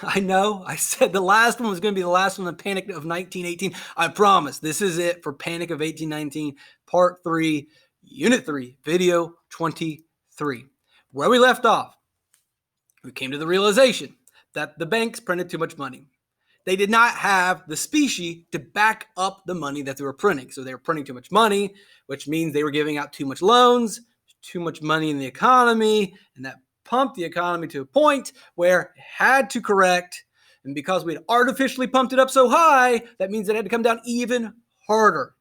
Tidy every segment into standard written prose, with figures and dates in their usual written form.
I know. I said the last one was going to be the last one, the Panic of 1918. I promise. This is it for Panic of 1819, Part 3, Unit 3, Video 23. Where we left off, we came to the realization that the banks printed too much money. They did not have the specie to back up the money that they were printing. So they were printing too much money, which means they were giving out too much loans, too much money in the economy, and that pumped the economy to a point where it had to correct. And because we had artificially pumped it up so high, that means it had to come down even harder.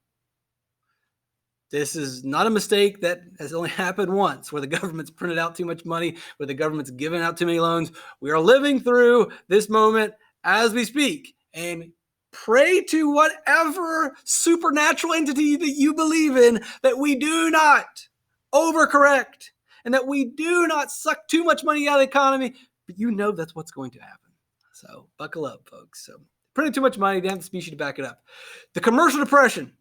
This is not a mistake that has only happened once, where the government's printed out too much money, where the government's given out too many loans. We are living through this moment as we speak, and pray to whatever supernatural entity that you believe in that we do not overcorrect and that we do not suck too much money out of the economy, but you know that's what's going to happen. So buckle up, folks. So printing too much money, they have the specie to back it up. The commercial depression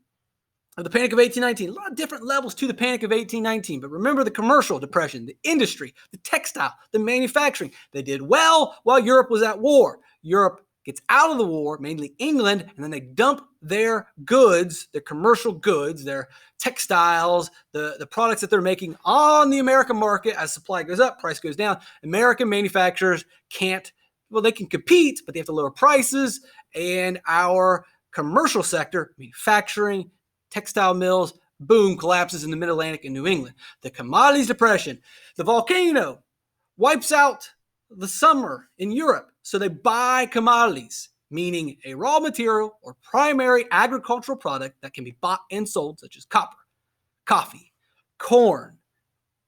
of the Panic of 1819, a lot of different levels to the Panic of 1819, but remember the commercial depression, the industry, the textile, the manufacturing. They did well while Europe was at war. Europe gets out of the war, mainly England, and then they dump their goods, their commercial goods, their textiles, the products that they're making on the American market. As supply goes up, price goes down. American manufacturers they can compete, but they have to lower prices, and our commercial sector, manufacturing, textile mills, boom, collapses in the Mid-Atlantic and New England. The commodities depression, the volcano wipes out the summer in Europe. So they buy commodities, meaning a raw material or primary agricultural product that can be bought and sold, such as copper, coffee, corn,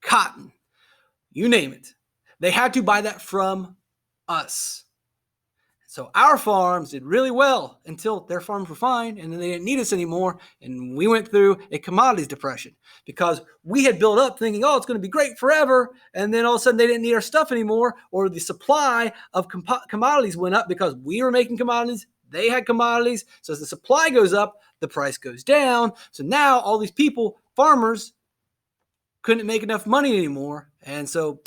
cotton, you name it. They had to buy that from us. So our farms did really well until their farms were fine, and then they didn't need us anymore, and we went through a commodities depression because we had built up thinking, it's going to be great forever, and then all of a sudden they didn't need our stuff anymore, or the supply of commodities went up because we were making commodities, they had commodities, so as the supply goes up, the price goes down, so now all these people, farmers, couldn't make enough money anymore, and so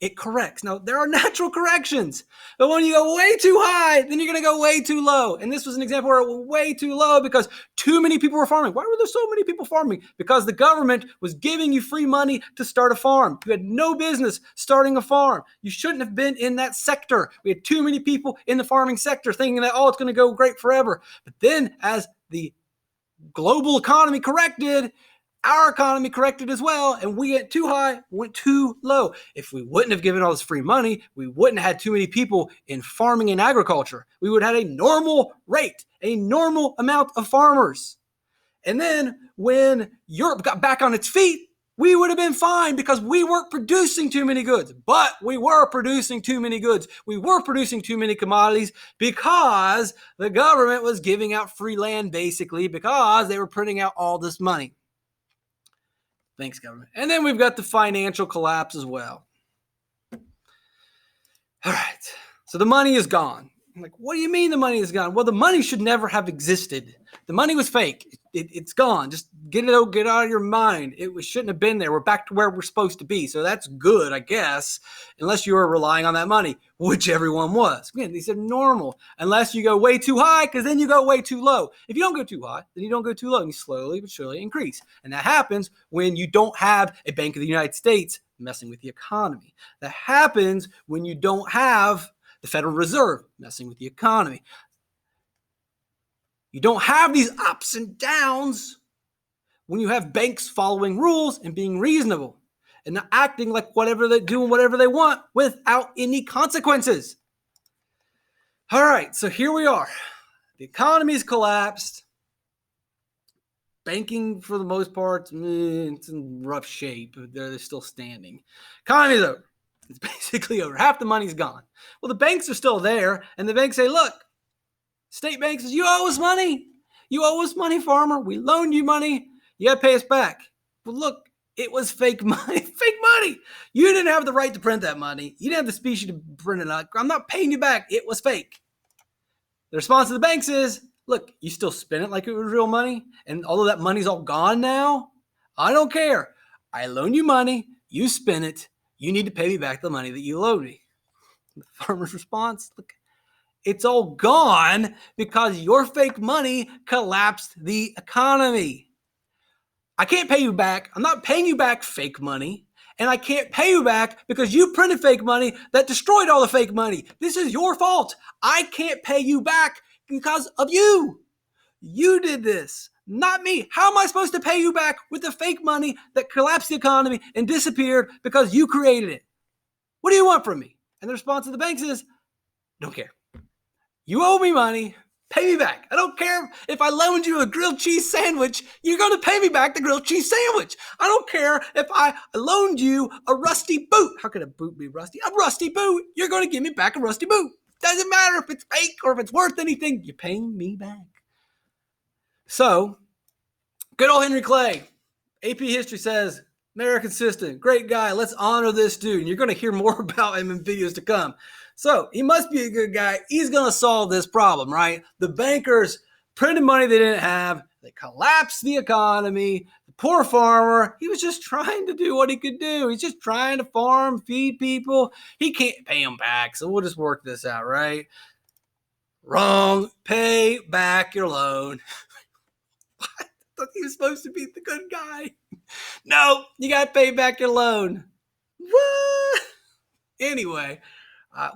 it corrects. Now, there are natural corrections, but when you go way too high, then you're going to go way too low. And this was an example where it went way too low because too many people were farming. Why were there so many people farming? Because the government was giving you free money to start a farm. You had no business starting a farm. You shouldn't have been in that sector. We had too many people in the farming sector thinking that, it's going to go great forever. But then as the global economy corrected, our economy corrected as well, and we went too high, went too low. If we wouldn't have given all this free money, we wouldn't have had too many people in farming and agriculture. We would have had a normal rate, a normal amount of farmers. And then when Europe got back on its feet, we would have been fine because we weren't producing too many goods. But we were producing too many goods. We were producing too many commodities because the government was giving out free land, basically, because they were printing out all this money. Thanks, government. And then we've got the financial collapse as well. All right. So the money is gone. I'm like, what do you mean the money is gone? Well, the money should never have existed. The money was fake. It's gone. Just get out of your mind. It shouldn't have been there. We're back to where we're supposed to be. So that's good, I guess, unless you were relying on that money, which everyone was. Again, these are normal, unless you go way too high, because then you go way too low. If you don't go too high, then you don't go too low, and you slowly but surely increase. And that happens when you don't have a Bank of the United States messing with the economy. That happens when you don't have the Federal Reserve messing with the economy. You don't have these ups and downs when you have banks following rules and being reasonable and not acting like whatever they do and whatever they want without any consequences. All right, so here we are. The economy's collapsed. Banking, for the most part, it's in rough shape. They're still standing. Economy's over. It's basically over. Half the money's gone. Well, the banks are still there, and the banks say, look, state bank says, you owe us money. You owe us money, farmer. We loaned you money. You got to pay us back. But look, it was fake money. Fake money. You didn't have the right to print that money. You didn't have the specie to print it out. I'm not paying you back. It was fake. The response of the banks is, look, you still spend it like it was real money, and although that money's all gone now, I don't care. I loan you money. You spend it. You need to pay me back the money that you loaned me. The farmer's response, look, It's all gone because your fake money collapsed the economy. I can't pay you back. I'm not paying you back fake money. And I can't pay you back because you printed fake money that destroyed all the fake money. This is your fault. I can't pay you back because of you. You did this, not me. How am I supposed to pay you back with the fake money that collapsed the economy and disappeared because you created it? What do you want from me? And the response of the banks is, don't care. You owe me money. Pay me back. I don't care if I loaned you a grilled cheese sandwich. You're going to pay me back the grilled cheese sandwich. I don't care if I loaned you a rusty boot. How could a boot be rusty? A rusty boot. You're going to give me back a rusty boot. Doesn't matter if it's fake or if it's worth anything. You're paying me back. So, good old Henry Clay. AP History says, American system, great guy. Let's honor this dude. And you're going to hear more about him in videos to come. So he must be a good guy. He's going to solve this problem, right? The bankers printed money they didn't have. They collapsed the economy. The poor farmer, he was just trying to do what he could do. He's just trying to farm, feed people. He can't pay them back, so we'll just work this out, right? Wrong. Pay back your loan. What? I thought he was supposed to be the good guy. No, you got to pay back your loan. What? Anyway.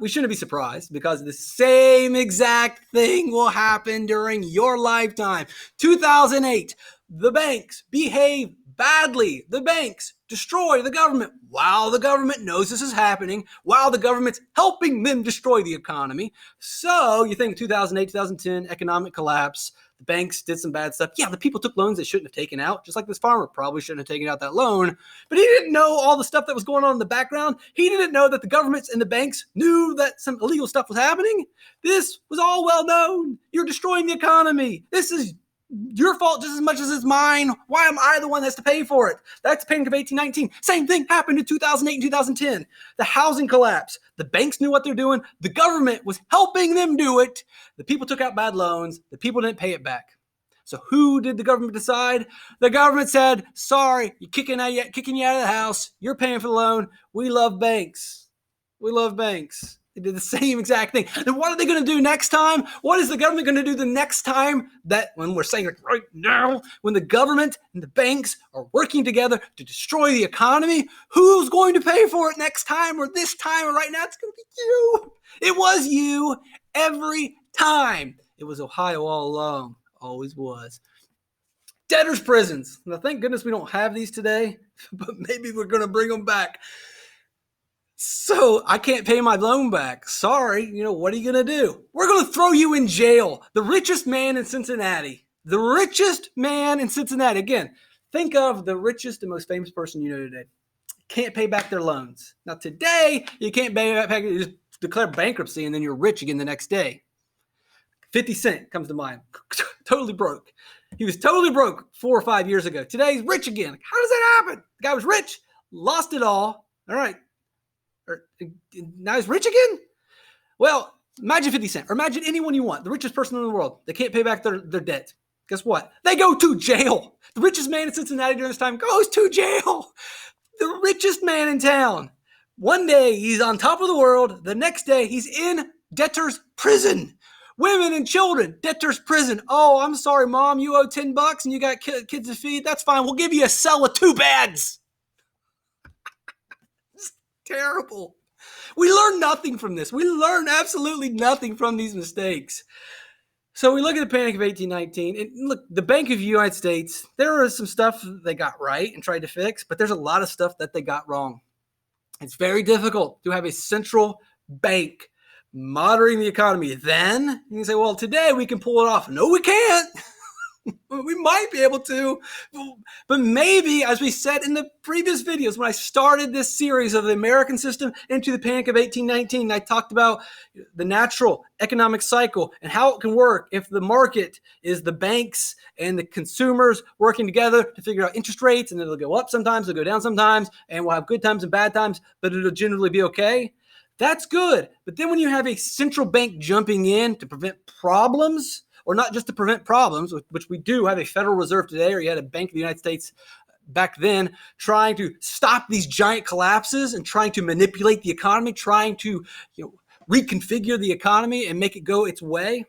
We shouldn't be surprised because the same exact thing will happen during your lifetime. 2008, the banks behave badly. The banks destroy the government while the government knows this is happening, while the government's helping them destroy the economy. So you think 2008, 2010, economic collapse, the banks did some bad stuff. Yeah, the people took loans they shouldn't have taken out, just like this farmer probably shouldn't have taken out that loan. But he didn't know all the stuff that was going on in the background. He didn't know that the governments and the banks knew that some illegal stuff was happening. This was all well known. You're destroying the economy. This is your fault just as much as it's mine. Why am I the one that has to pay for it? That's the Panic of 1819. Same thing happened in 2008 and 2010. The housing collapse. The banks knew what they're doing. The government was helping them do it. The people took out bad loans. The people didn't pay it back. So who did the government decide? The government said, sorry, you're kicking you out of the house. You're paying for the loan. We love banks. We love banks. They did the same exact thing. And what are they going to do next time? What is the government going to do the next time that, when we're saying like right now, when the government and the banks are working together to destroy the economy, who's going to pay for it next time or this time or right now? It's going to be you. It was you every time. It was Ohio all along. Always was. Debtors' prisons. Now, thank goodness we don't have these today, but maybe we're going to bring them back. So I can't pay my loan back. Sorry. What are you going to do? We're going to throw you in jail. The richest man in Cincinnati. The richest man in Cincinnati. Again, think of the richest and most famous person you know today. Can't pay back their loans. Now today, you can't pay back. You just declare bankruptcy and then you're rich again the next day. 50 Cent comes to mind. Totally broke. He was totally broke 4 or 5 years ago. Today he's rich again. How does that happen? The guy was rich, lost it all. All right. Now he's rich again? Well, imagine 50 Cent, or imagine anyone you want, the richest person in the world. They can't pay back their debt. Guess what? They go to jail. The richest man in Cincinnati during this time goes to jail. The richest man in town. One day he's on top of the world. The next day he's in debtor's prison. Women and children, debtor's prison. Oh, I'm sorry, Mom. You owe $10 and you got kids to feed. That's fine. We'll give you a cell with 2 beds. Terrible. We learn nothing from this. We learn absolutely nothing from these mistakes. So we look at the Panic of 1819, and look, the Bank of the United States, there was some stuff they got right and tried to fix, but there's a lot of stuff that they got wrong. It's very difficult to have a central bank monitoring the economy. Then you can say, well, today we can pull it off. No, we can't. We might be able to, but maybe, as we said in the previous videos, when I started this series of the American system into the Panic of 1819, I talked about the natural economic cycle and how it can work if the market is the banks and the consumers working together to figure out interest rates, and it'll go up sometimes, it'll go down sometimes, and we'll have good times and bad times, but it'll generally be okay. That's good. But then when you have a central bank jumping in to prevent problems, or not just to prevent problems, which we do have a Federal Reserve today, or you had a Bank of the United States back then, trying to stop these giant collapses and trying to manipulate the economy, trying to reconfigure the economy and make it go its way.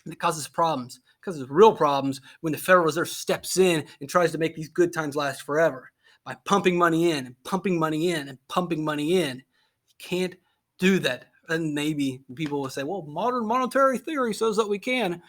And it causes problems. It causes real problems when the Federal Reserve steps in and tries to make these good times last forever by pumping money in and pumping money in and pumping money in. You can't do that. And maybe people will say, well, modern monetary theory says that we can.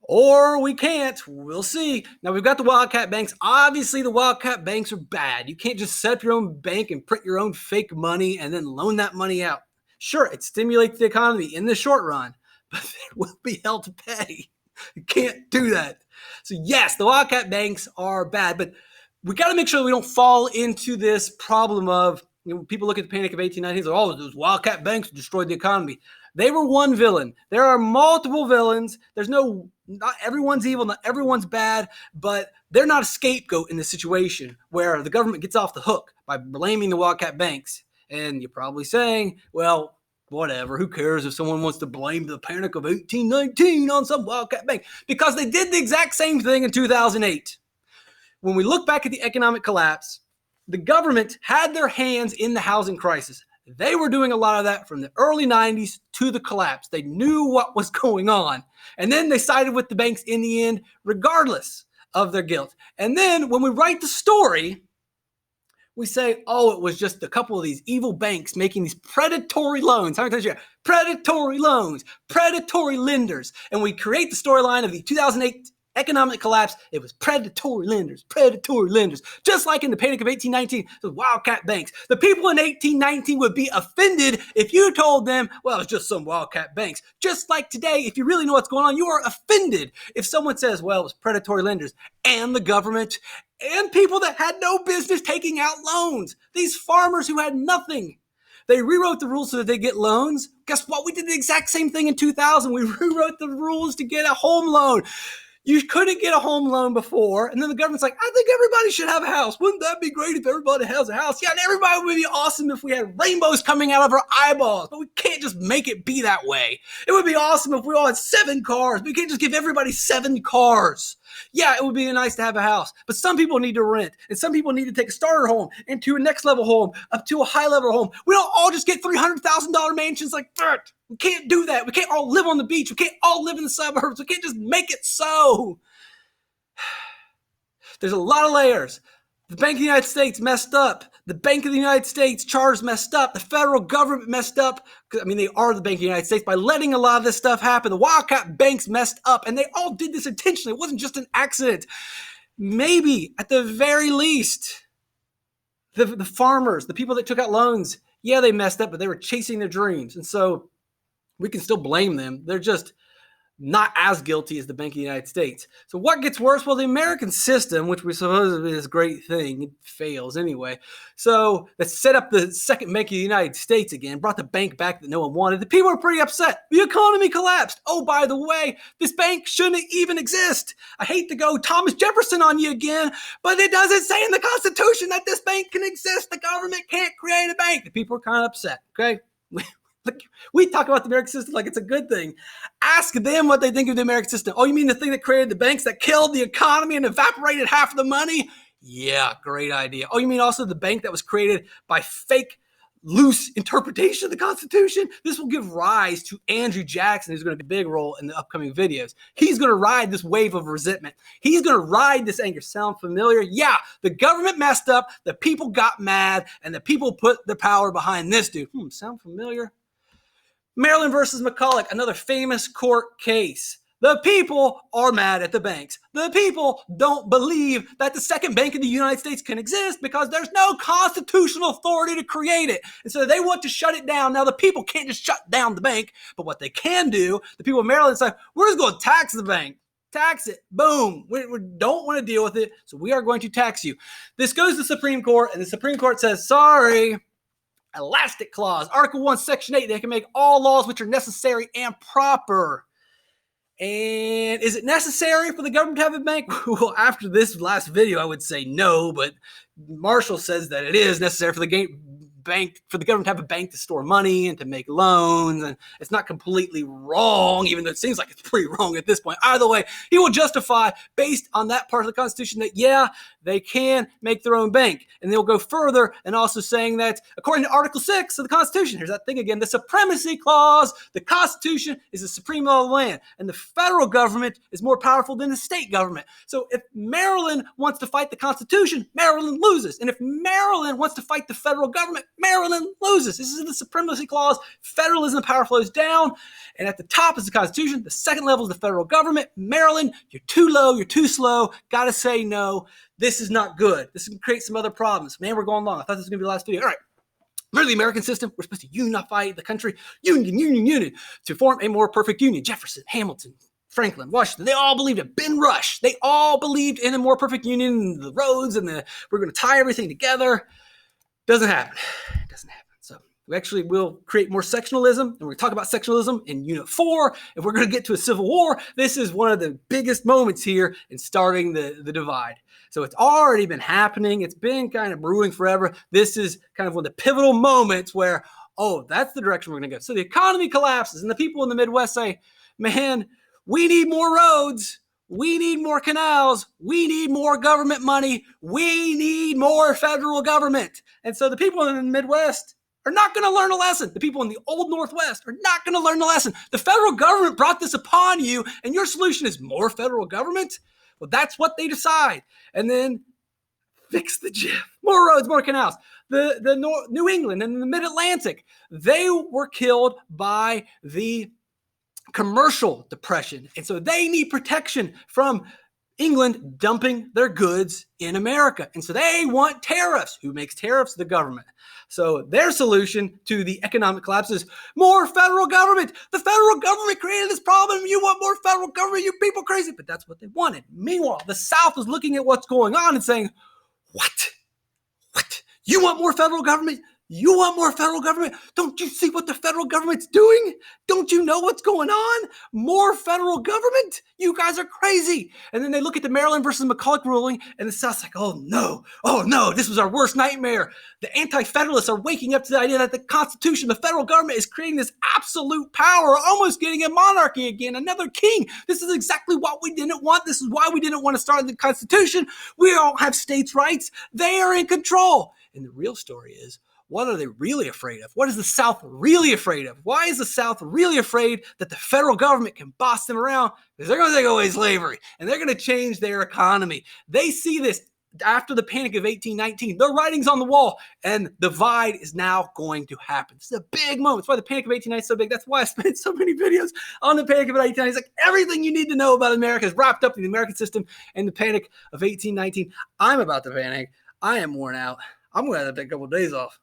Or we can't. We'll see. Now, we've got the wildcat banks. Obviously, the wildcat banks are bad. You can't just set up your own bank and print your own fake money and then loan that money out. Sure, it stimulates the economy in the short run, but they will be held to pay. You can't do that. So, yes, the wildcat banks are bad, but we got to make sure we don't fall into this problem of, people look at the Panic of 1819, they're, oh, those wildcat banks destroyed the economy. They were one villain. There are multiple villains. Not everyone's evil, not everyone's bad, but they're not a scapegoat in this situation where the government gets off the hook by blaming the wildcat banks. And you're probably saying, well, whatever, who cares if someone wants to blame the Panic of 1819 on some wildcat bank? Because they did the exact same thing in 2008. When we look back at the economic collapse, the government had their hands in the housing crisis. They were doing a lot of that from the early 90s to the collapse. They knew what was going on. And then they sided with the banks in the end, regardless of their guilt. And then when we write the story, we say, oh, it was just a couple of these evil banks making these predatory loans. How many times you hear predatory loans, predatory lenders? And we create the storyline of the 2008 economic collapse. It was predatory lenders, just like in the Panic of 1819, the wildcat banks. The people in 1819 would be offended if you told them, well, it's just some wildcat banks. Just like today, if you really know what's going on, you are offended if someone says, well, it was predatory lenders and the government and people that had no business taking out loans. These farmers who had nothing. They rewrote the rules so that they get loans. Guess what? We did the exact same thing in 2000. We rewrote the rules to get a home loan. You couldn't get a home loan before, and then the government's like, I think everybody should have a house. Wouldn't that be great if everybody has a house? Yeah, and everybody would be awesome if we had rainbows coming out of our eyeballs, but we can't just make it be that way. It would be awesome if we all had 7 cars, but we can't just give everybody 7 cars. Yeah, it would be nice to have a house, but some people need to rent, and some people need to take a starter home into a next level home, up to a high level home. We don't all just get $300,000 mansions like that. We can't do that. We can't all live on the beach. We can't all live in the suburbs. We can't just make it so. There's a lot of layers. The Bank of the United States messed up. The Bank of the United States charters messed up. The federal government messed up. I mean, they are the Bank of the United States by letting a lot of this stuff happen. The wildcat banks messed up, and they all did this intentionally. It wasn't just an accident. Maybe, at the very least, the farmers, the people that took out loans, yeah, they messed up, but they were chasing their dreams. And so we can still blame them. They're just not as guilty as the Bank of the United States. So what gets worse? Well, the American system, which we suppose is this great thing, it fails anyway. So let's set up the second Bank of the United States again, brought the bank back that no one wanted. The people were pretty upset. The economy collapsed. Oh, by the way, this bank shouldn't even exist. I hate to go Thomas Jefferson on you again, but it doesn't say in the Constitution that this bank can exist. The government can't create a bank. The people are kind of upset, okay? We talk about the American system like it's a good thing. Ask them what they think of the American system. Oh, you mean the thing that created the banks that killed the economy and evaporated half of the money? Yeah, great idea. Oh, you mean also the bank that was created by fake, loose interpretation of the Constitution? This will give rise to Andrew Jackson, who's going to be a big role in the upcoming videos. He's going to ride this wave of resentment. He's going to ride this anger. Sound familiar? Yeah, the government messed up, the people got mad, and the people put their power behind this dude. Sound familiar? Marilyn versus McCulloch, another famous court case. The people are mad at the banks. The people don't believe that the second bank in the United States can exist because there's no constitutional authority to create it. And so they want to shut it down. Now, the people can't just shut down the bank, but what they can do, the people of Maryland say, we're just going to tax the bank. Tax it. Boom. We don't want to deal with it, so we are going to tax you. This goes to the Supreme Court, and the Supreme Court says, sorry. Elastic clause, Article 1, Section 8, they can make all laws which are necessary and proper. And is it necessary for the government to have a bank? Well, after this last video, I would say no, but Marshall says that it is necessary for the bank, for the government to have a bank to store money and to make loans. And it's not completely wrong, even though it seems like it's pretty wrong at this point. Either way, he will justify, based on that part of the Constitution, that, yeah, they can make their own bank. And they'll go further and also saying that, according to Article 6 of the Constitution, here's that thing again, the Supremacy Clause, the Constitution is the supreme law of the land, and the federal government is more powerful than the state government. So if Maryland wants to fight the Constitution, Maryland loses. And if Maryland wants to fight the federal government, Maryland loses. This is the Supremacy Clause. Federalism, power flows down. And at the top is the Constitution. The second level is the federal government. Maryland, you're too low, you're too slow. Got to say no. This is not good. This can create some other problems. Man, we're going long. I thought this was going to be the last video. All right. Remember the American system? We're supposed to unify the country. Union. To form a more perfect union. Jefferson, Hamilton, Franklin, Washington, they all believed it. Ben Rush, they all believed in a more perfect union, the roads, and we're going to tie everything together. Doesn't happen. So we actually will create more sectionalism, and we're going to talk about sectionalism in Unit 4. If we're going to get to a civil war, this is one of the biggest moments here in starting the divide. So it's already been happening. It's been kind of brewing forever. This is kind of one of the pivotal moments where, oh, that's the direction we're going to go. So the economy collapses, and the people in the Midwest say, man, we need more roads. We need more canals. We need more government money. We need more federal government. And so the people in the Midwest are not going to learn a lesson. The people in the old Northwest are not going to learn the lesson. The federal government brought this upon you, and your solution is more federal government? Well, that's what they decide. And then fix the GIF. More roads, more canals. The New England and the Mid-Atlantic, they were killed by the commercial depression. And so they need protection from England dumping their goods in America. And so they want tariffs. Who makes tariffs? The government. So their solution to the economic collapse is more federal government. The federal government created this problem. You want more federal government? You people crazy. But that's what they wanted. Meanwhile, the South was looking at what's going on and saying, what? You want more federal government? You want more federal government? Don't you see what the federal government's doing? Don't you know what's going on? More federal government? You guys are crazy. And then they look at the Marilyn versus McCulloch ruling, and the South's like, oh no, this was our worst nightmare. The anti-federalists are waking up to the idea that the Constitution, the federal government, is creating this absolute power, almost getting a monarchy again, another king. This is exactly what we didn't want. This is why we didn't want to start the Constitution. We all have states' rights. They are in control. And the real story is, what are they really afraid of? What is the South really afraid of? Why is the South really afraid that the federal government can boss them around? Because they're going to take away slavery, and they're going to change their economy. They see this after the Panic of 1819. The writing's on the wall, and the divide is now going to happen. This is a big moment. That's why the Panic of 1819 is so big. That's why I spent so many videos on the Panic of 1819. It's like everything you need to know about America is wrapped up in the American system and the Panic of 1819. I'm about to panic. I am worn out. I'm going to have to take a couple of days off.